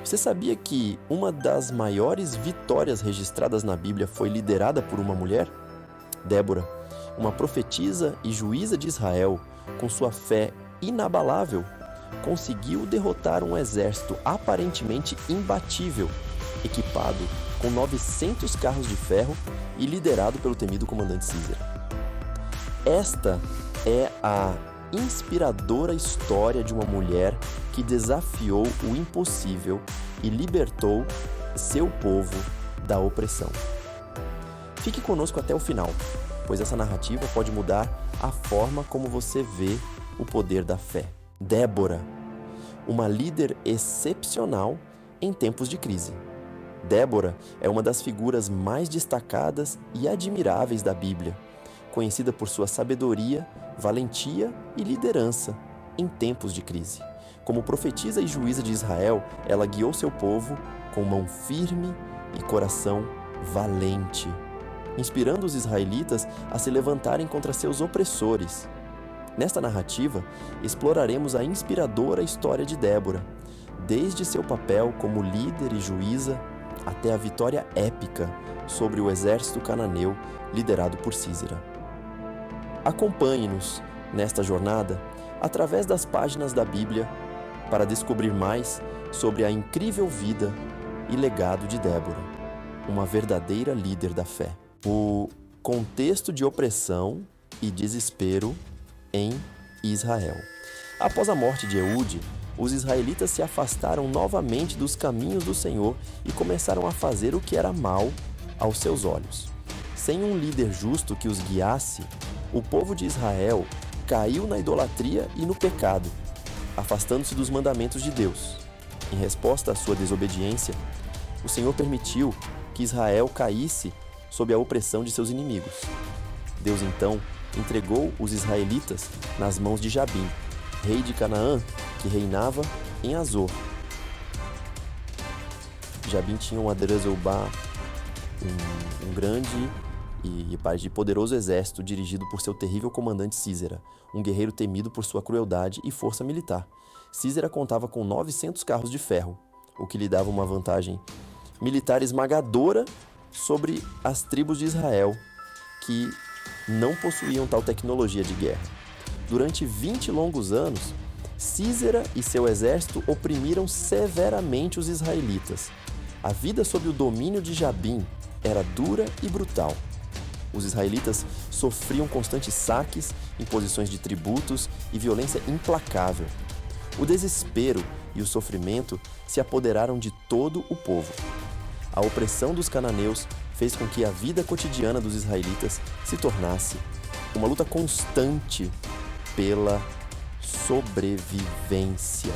Você sabia que uma das maiores vitórias registradas na Bíblia foi liderada por uma mulher? Débora, uma profetisa e juíza de Israel, com sua fé inabalável, conseguiu derrotar um exército aparentemente imbatível, equipado com 900 carros de ferro e liderado pelo temido comandante Císera. Esta é a inspiradora história de uma mulher que desafiou o impossível e libertou seu povo da opressão. Fique conosco até o final, pois essa narrativa pode mudar a forma como você vê o poder da fé. Débora, uma líder excepcional em tempos de crise. Débora é uma das figuras mais destacadas e admiráveis da Bíblia, conhecida por sua sabedoria, valentia e liderança em tempos de crise. Como profetisa e juíza de Israel, ela guiou seu povo com mão firme e coração valente, inspirando os israelitas a se levantarem contra seus opressores. Nesta narrativa, exploraremos a inspiradora história de Débora, desde seu papel como líder e juíza até a vitória épica sobre o exército cananeu liderado por Císera. Acompanhe-nos nesta jornada através das páginas da Bíblia para descobrir mais sobre a incrível vida e legado de Débora, uma verdadeira líder da fé. O contexto de opressão e desespero em Israel. Após a morte de Eude, os israelitas se afastaram novamente dos caminhos do Senhor e começaram a fazer o que era mal aos seus olhos. Sem um líder justo que os guiasse, o povo de Israel caiu na idolatria e no pecado, afastando-se dos mandamentos de Deus. Em resposta à sua desobediência, o Senhor permitiu que Israel caísse sob a opressão de seus inimigos. Deus então entregou os israelitas nas mãos de Jabim, rei de Canaã, que reinava em Azor. Jabim tinha um Adrezelbá, um grande e poderoso exército dirigido por seu terrível comandante Císera, um guerreiro temido por sua crueldade e força militar. Císera contava com 900 carros de ferro, o que lhe dava uma vantagem militar esmagadora sobre as tribos de Israel, que não possuíam tal tecnologia de guerra. Durante 20 longos anos, Císera e seu exército oprimiram severamente os israelitas. A vida sob o domínio de Jabim era dura e brutal. Os israelitas sofriam constantes saques, imposições de tributos e violência implacável. O desespero e o sofrimento se apoderaram de todo o povo. A opressão dos cananeus fez com que a vida cotidiana dos israelitas se tornasse uma luta constante pela sobrevivência.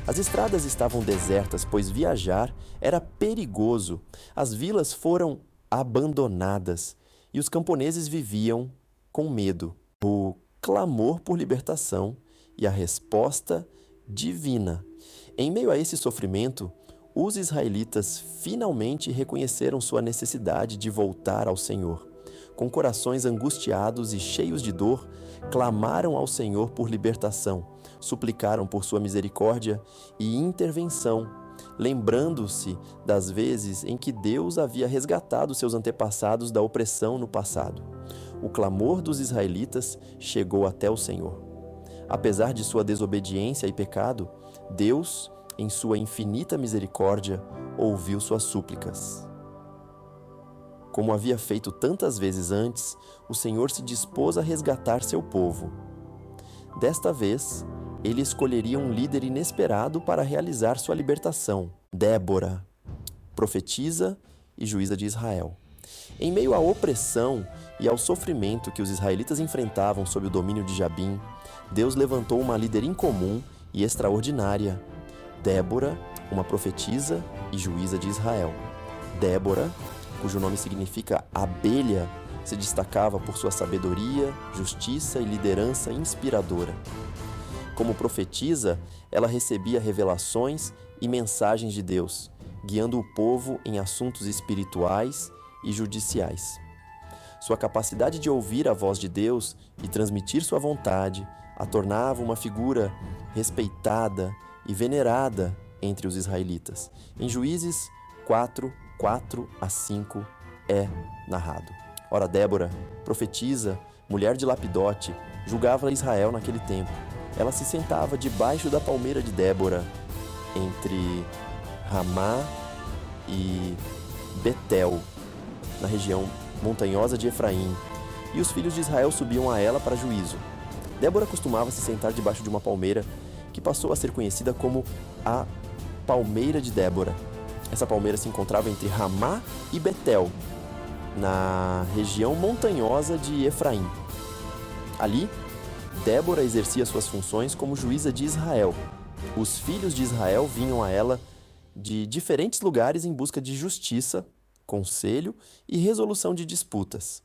As estradas estavam desertas, pois viajar era perigoso. As vilas foram abandonadas e os camponeses viviam com medo. O clamor por libertação e a resposta divina. Em meio a esse sofrimento, os israelitas finalmente reconheceram sua necessidade de voltar ao Senhor. Com corações angustiados e cheios de dor, clamaram ao Senhor por libertação, suplicaram por sua misericórdia e intervenção, lembrando-se das vezes em que Deus havia resgatado seus antepassados da opressão no passado. O clamor dos israelitas chegou até o Senhor. Apesar de sua desobediência e pecado, Deus, em sua infinita misericórdia, ouviu suas súplicas. Como havia feito tantas vezes antes, o Senhor se dispôs a resgatar seu povo. Desta vez, ele escolheria um líder inesperado para realizar sua libertação: Débora, profetisa e juíza de Israel. Em meio à opressão e ao sofrimento que os israelitas enfrentavam sob o domínio de Jabim, Deus levantou uma líder incomum e extraordinária: Débora, uma profetisa e juíza de Israel. Débora, cujo nome significa abelha, se destacava por sua sabedoria, justiça e liderança inspiradora. Como profetisa, ela recebia revelações e mensagens de Deus, guiando o povo em assuntos espirituais e judiciais. Sua capacidade de ouvir a voz de Deus e transmitir sua vontade a tornava uma figura respeitada e venerada entre os israelitas. Em Juízes 4, 4 a 5 é narrado. Ora, Débora, profetisa, mulher de Lapidote, julgava Israel naquele tempo. Ela se sentava debaixo da palmeira de Débora, entre Ramá e Betel, na região montanhosa de Efraim, e os filhos de Israel subiam a ela para juízo. Débora costumava se sentar debaixo de uma palmeira que passou a ser conhecida como a Palmeira de Débora. Essa palmeira se encontrava entre Ramá e Betel, na região montanhosa de Efraim. Ali, Débora exercia suas funções como juíza de Israel. Os filhos de Israel vinham a ela de diferentes lugares em busca de justiça, conselho e resolução de disputas.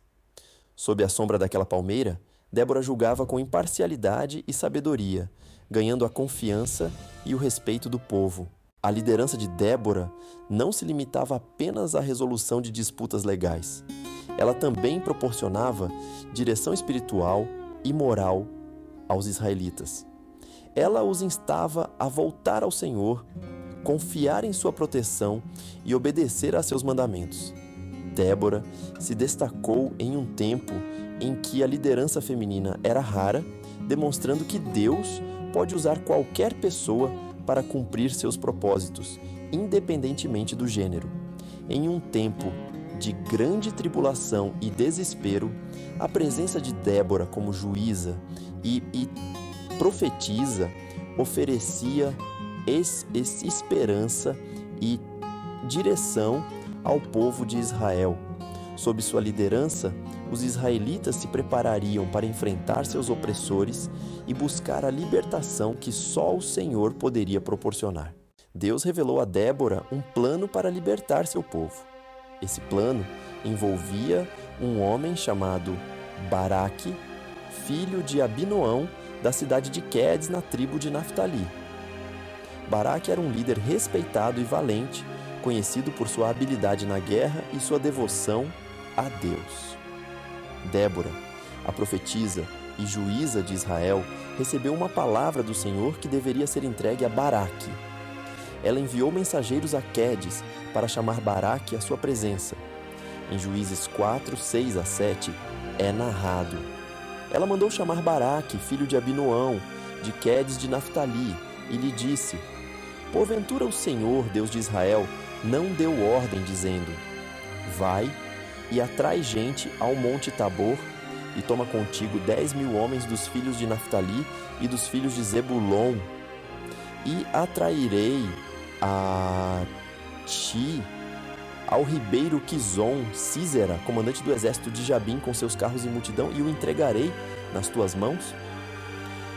Sob a sombra daquela palmeira, Débora julgava com imparcialidade e sabedoria, ganhando a confiança e o respeito do povo. A liderança de Débora não se limitava apenas à resolução de disputas legais. Ela também proporcionava direção espiritual e moral aos israelitas. Ela os instava a voltar ao Senhor, confiar em sua proteção e obedecer a seus mandamentos. Débora se destacou em um tempo em que a liderança feminina era rara, demonstrando que Deus pode usar qualquer pessoa para cumprir seus propósitos, independentemente do gênero. Em um tempo de grande tribulação e desespero, a presença de Débora como juíza e profetisa oferecia esperança e direção ao povo de Israel. Sob sua liderança, os israelitas se preparariam para enfrentar seus opressores e buscar a libertação que só o Senhor poderia proporcionar. Deus revelou a Débora um plano para libertar seu povo. Esse plano envolvia um homem chamado Baraque, filho de Abinoão, da cidade de Quedes, na tribo de Naftali. Baraque era um líder respeitado e valente, conhecido por sua habilidade na guerra e sua devoção a Deus. Débora, a profetisa e juíza de Israel, recebeu uma palavra do Senhor que deveria ser entregue a Baraque. Ela enviou mensageiros a Quedes para chamar Baraque à sua presença. Em Juízes 4, 6 a 7, é narrado. Ela mandou chamar Baraque, filho de Abinoão, de Quedes de Naftali, e lhe disse: Porventura o Senhor, Deus de Israel, não deu ordem, dizendo: Vai e atrai gente ao monte Tabor, e toma contigo 10.000 homens dos filhos de Naftali e dos filhos de Zebulon, e atrairei a ti ao ribeiro Quizon, Sísera, comandante do exército de Jabim, com seus carros e multidão, e o entregarei nas tuas mãos?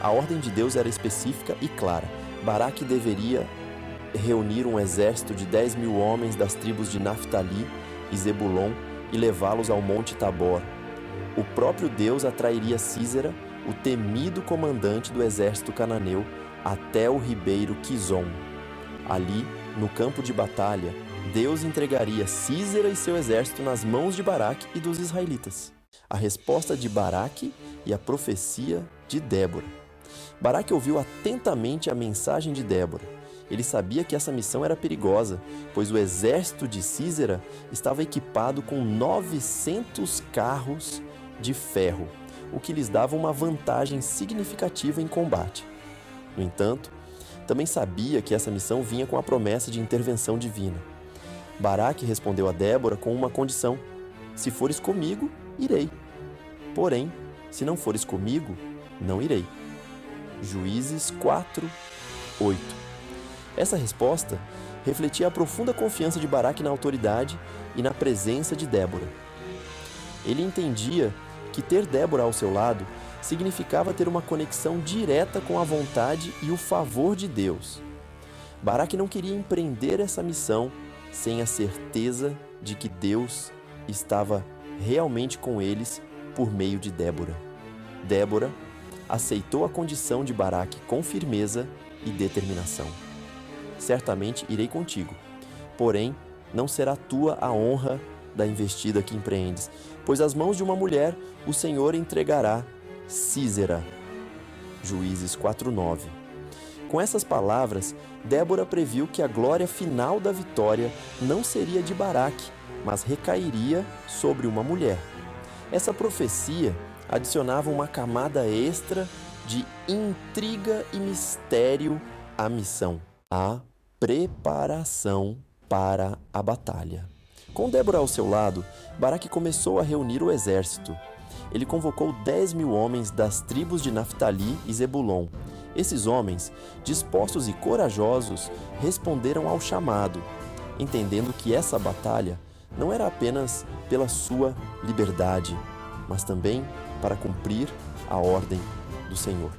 A ordem de Deus era específica e clara. Baraque deveria reunir um exército de 10.000 homens das tribos de Naftali e Zebulon e levá-los ao monte Tabor. O próprio Deus atrairia Sísera, o temido comandante do exército cananeu, até o ribeiro Quizon. Ali, no campo de batalha, Deus entregaria Sísera e seu exército nas mãos de Baraque e dos israelitas. A resposta de Baraque e a profecia de Débora. Baraque ouviu atentamente a mensagem de Débora. Ele sabia que essa missão era perigosa, pois o exército de Sísera estava equipado com 900 carros de ferro, o que lhes dava uma vantagem significativa em combate. No entanto, também sabia que essa missão vinha com a promessa de intervenção divina. Baraque respondeu a Débora com uma condição: se fores comigo, irei. Porém, se não fores comigo, não irei. Juízes 4, 8. Essa resposta refletia a profunda confiança de Baraque na autoridade e na presença de Débora. Ele entendia que ter Débora ao seu lado significava ter uma conexão direta com a vontade e o favor de Deus. Baraque não queria empreender essa missão sem a certeza de que Deus estava realmente com eles por meio de Débora. Débora aceitou a condição de Baraque com firmeza e determinação. Certamente irei contigo, porém não será tua a honra da investida que empreendes, pois às mãos de uma mulher o Senhor entregará Sísera. Juízes 4:9. Com essas palavras, Débora previu que a glória final da vitória não seria de Baraque, mas recairia sobre uma mulher. Essa profecia adicionava uma camada extra de intriga e mistério à missão, a preparação para a batalha. Com Débora ao seu lado, Baraque começou a reunir o exército. Ele convocou 10.000 homens das tribos de Naftali e Zebulon. Esses homens, dispostos e corajosos, responderam ao chamado, entendendo que essa batalha não era apenas pela sua liberdade, mas também para cumprir a ordem do Senhor.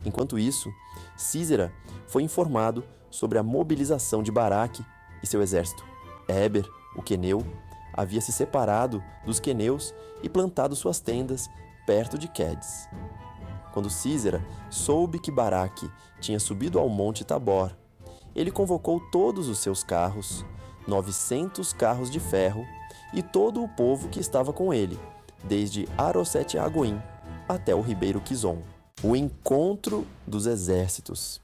Enquanto isso, Sísera foi informado sobre a mobilização de Baraque e seu exército. Éber, o queneu, havia se separado dos queneus e plantado suas tendas perto de Quedes. Quando Sísera soube que Baraque tinha subido ao monte Tabor, ele convocou todos os seus carros, 900 carros de ferro, e todo o povo que estava com ele, desde Arosete-Agoim até o ribeiro Quizon. O encontro dos exércitos.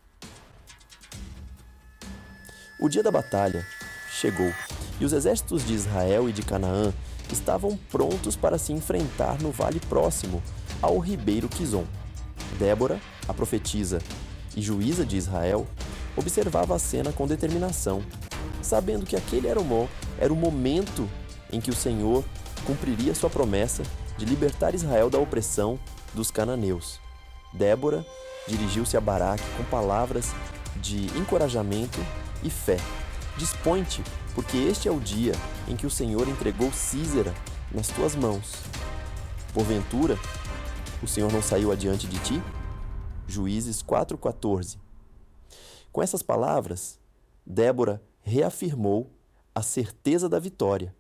O dia da batalha chegou, e os exércitos de Israel e de Canaã estavam prontos para se enfrentar no vale próximo ao ribeiro Quizon. Débora, a profetisa e juíza de Israel, observava a cena com determinação, sabendo que aquele era o momento em que o Senhor cumpriria sua promessa de libertar Israel da opressão dos cananeus. Débora dirigiu-se a Baraque com palavras de encorajamento e fé. Dispõe-te, porque este é o dia em que o Senhor entregou Sísera nas tuas mãos. Porventura, o Senhor não saiu adiante de ti? Juízes 4:14. Com essas palavras, Débora reafirmou a certeza da vitória,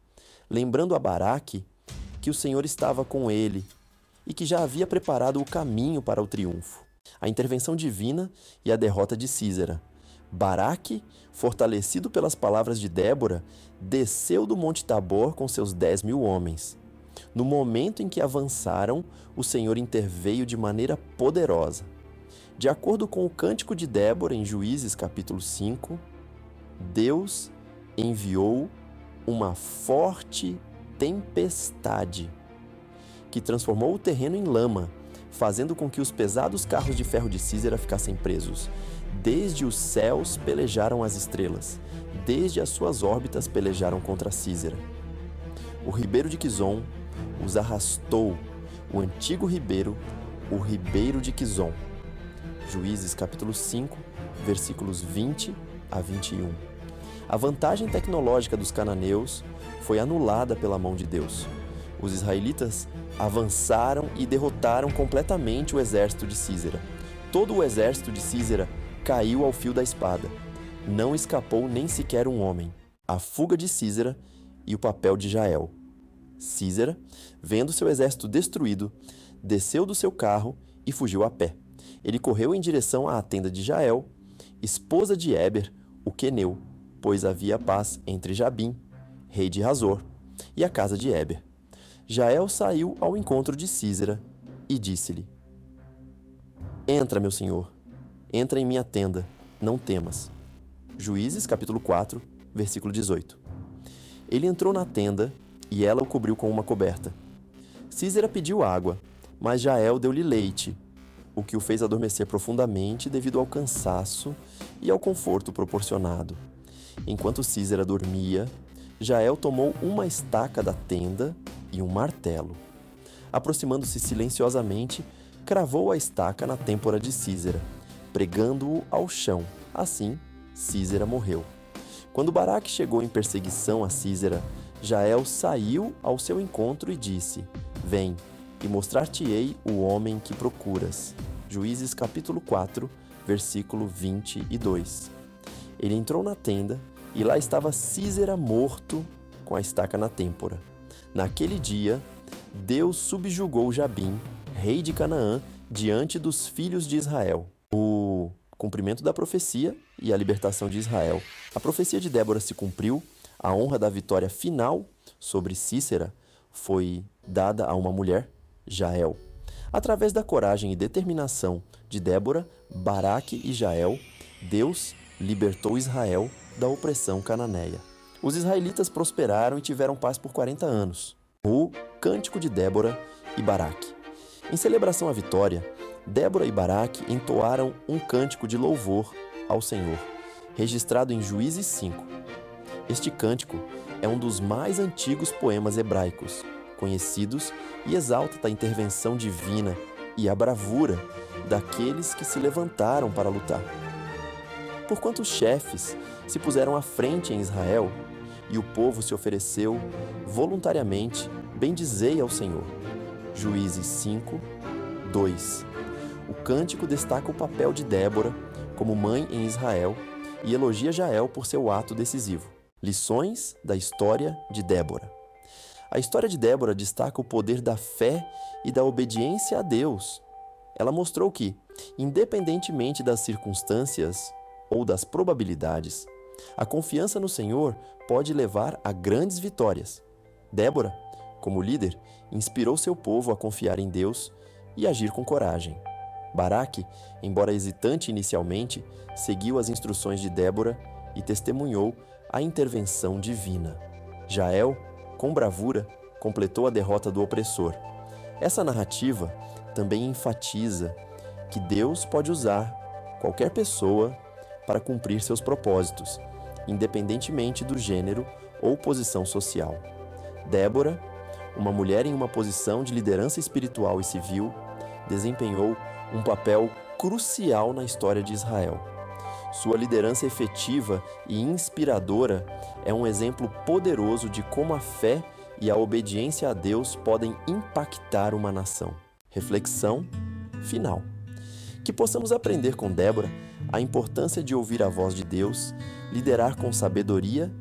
lembrando a Baraque que o Senhor estava com ele e que já havia preparado o caminho para o triunfo. A intervenção divina e a derrota de Sísera. Baraque, fortalecido pelas palavras de Débora, desceu do Monte Tabor com seus 10.000 homens. No momento em que avançaram, o Senhor interveio de maneira poderosa. De acordo com o cântico de Débora em Juízes capítulo 5, Deus enviou uma forte tempestade que transformou o terreno em lama, fazendo com que os pesados carros de ferro de Sísera ficassem presos. Desde os céus pelejaram as estrelas, desde as suas órbitas pelejaram contra Sísera. O ribeiro de Quizon os arrastou, o antigo ribeiro, o ribeiro de Quizon. Juízes capítulo 5, versículos 20 a 21. A vantagem tecnológica dos cananeus foi anulada pela mão de Deus. Os israelitas avançaram e derrotaram completamente o exército de Sísera. Todo o exército de Sísera caiu ao fio da espada. Não escapou nem sequer um homem. A fuga de Sísera e o papel de Jael. Sísera, vendo seu exército destruído, desceu do seu carro e fugiu a pé. Ele correu em direção à tenda de Jael, esposa de Éber, o queneu, pois havia paz entre Jabim, rei de Hazor, e a casa de Éber. Jael saiu ao encontro de Sísera e disse-lhe: Entra, meu senhor, entra em minha tenda, não temas. Juízes capítulo 4, versículo 18. Ele entrou na tenda e ela o cobriu com uma coberta. Sísera pediu água, mas Jael deu-lhe leite, o que o fez adormecer profundamente devido ao cansaço e ao conforto proporcionado. Enquanto Sísera dormia, Jael tomou uma estaca da tenda e um martelo. Aproximando-se silenciosamente, cravou a estaca na têmpora de Sísera, pregando-o ao chão. Assim, Sísera morreu. Quando Baraque chegou em perseguição a Sísera, Jael saiu ao seu encontro e disse: Vem, e mostrar-te-ei o homem que procuras. Juízes capítulo 4, versículo 22. Ele entrou na tenda e lá estava Sísera morto com a estaca na têmpora. Naquele dia, Deus subjugou Jabim, rei de Canaã, diante dos filhos de Israel. O cumprimento da profecia e a libertação de Israel. A profecia de Débora se cumpriu, a honra da vitória final sobre Sísera foi dada a uma mulher, Jael. Através da coragem e determinação de Débora, Baraque e Jael, Deus libertou Israel da opressão cananeia. Os israelitas prosperaram e tiveram paz por 40 anos. O Cântico de Débora e Baraque. Em celebração à vitória, Débora e Baraque entoaram um cântico de louvor ao Senhor, registrado em Juízes 5. Este cântico é um dos mais antigos poemas hebraicos conhecidos e exalta a intervenção divina e a bravura daqueles que se levantaram para lutar. Porquanto os chefes se puseram à frente em Israel e o povo se ofereceu voluntariamente, bendizei ao Senhor. Juízes 5, 2. O cântico destaca o papel de Débora como mãe em Israel e elogia Jael por seu ato decisivo. Lições da história de Débora. A história de Débora destaca o poder da fé e da obediência a Deus. Ela mostrou que, independentemente das circunstâncias ou das probabilidades, a confiança no Senhor pode levar a grandes vitórias. Débora, como líder, inspirou seu povo a confiar em Deus e agir com coragem. Baraque, embora hesitante inicialmente, seguiu as instruções de Débora e testemunhou a intervenção divina. Jael, com bravura, completou a derrota do opressor. Essa narrativa também enfatiza que Deus pode usar qualquer pessoa para cumprir seus propósitos, independentemente do gênero ou posição social. Débora, uma mulher em uma posição de liderança espiritual e civil, desempenhou um papel crucial na história de Israel. Sua liderança efetiva e inspiradora é um exemplo poderoso de como a fé e a obediência a Deus podem impactar uma nação. Reflexão final. Que possamos aprender com Débora a importância de ouvir a voz de Deus, liderar com sabedoria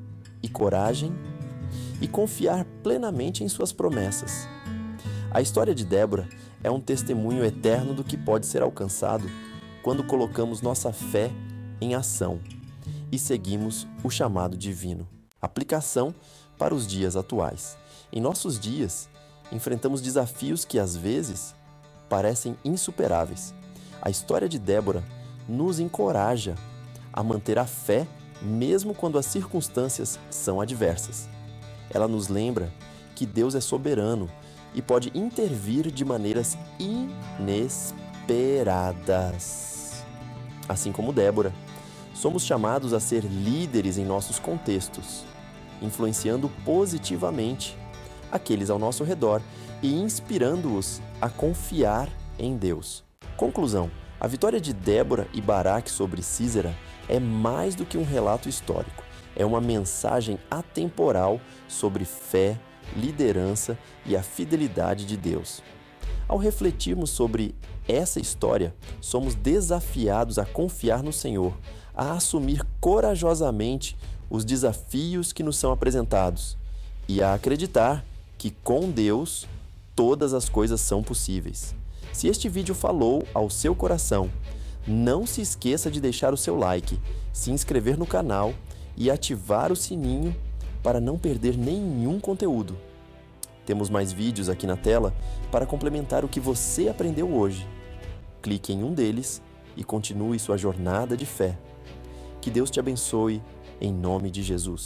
e coragem e confiar plenamente em suas promessas. A história de Débora é um testemunho eterno do que pode ser alcançado quando colocamos nossa fé em ação e seguimos o chamado divino. Aplicação para os dias atuais. Em nossos dias, enfrentamos desafios que às vezes parecem insuperáveis. A história de Débora nos encoraja a manter a fé mesmo quando as circunstâncias são adversas. Ela nos lembra que Deus é soberano e pode intervir de maneiras inesperadas. Assim como Débora, somos chamados a ser líderes em nossos contextos, influenciando positivamente aqueles ao nosso redor e inspirando-os a confiar em Deus. Conclusão: a vitória de Débora e Baraque sobre Sísera é mais do que um relato histórico. É uma mensagem atemporal sobre fé, liderança e a fidelidade de Deus. Ao refletirmos sobre essa história, somos desafiados a confiar no Senhor, a assumir corajosamente os desafios que nos são apresentados e a acreditar que com Deus todas as coisas são possíveis. Se este vídeo falou ao seu coração, não se esqueça de deixar o seu like, se inscrever no canal e ativar o sininho para não perder nenhum conteúdo. Temos mais vídeos aqui na tela para complementar o que você aprendeu hoje. Clique em um deles e continue sua jornada de fé. Que Deus te abençoe, em nome de Jesus.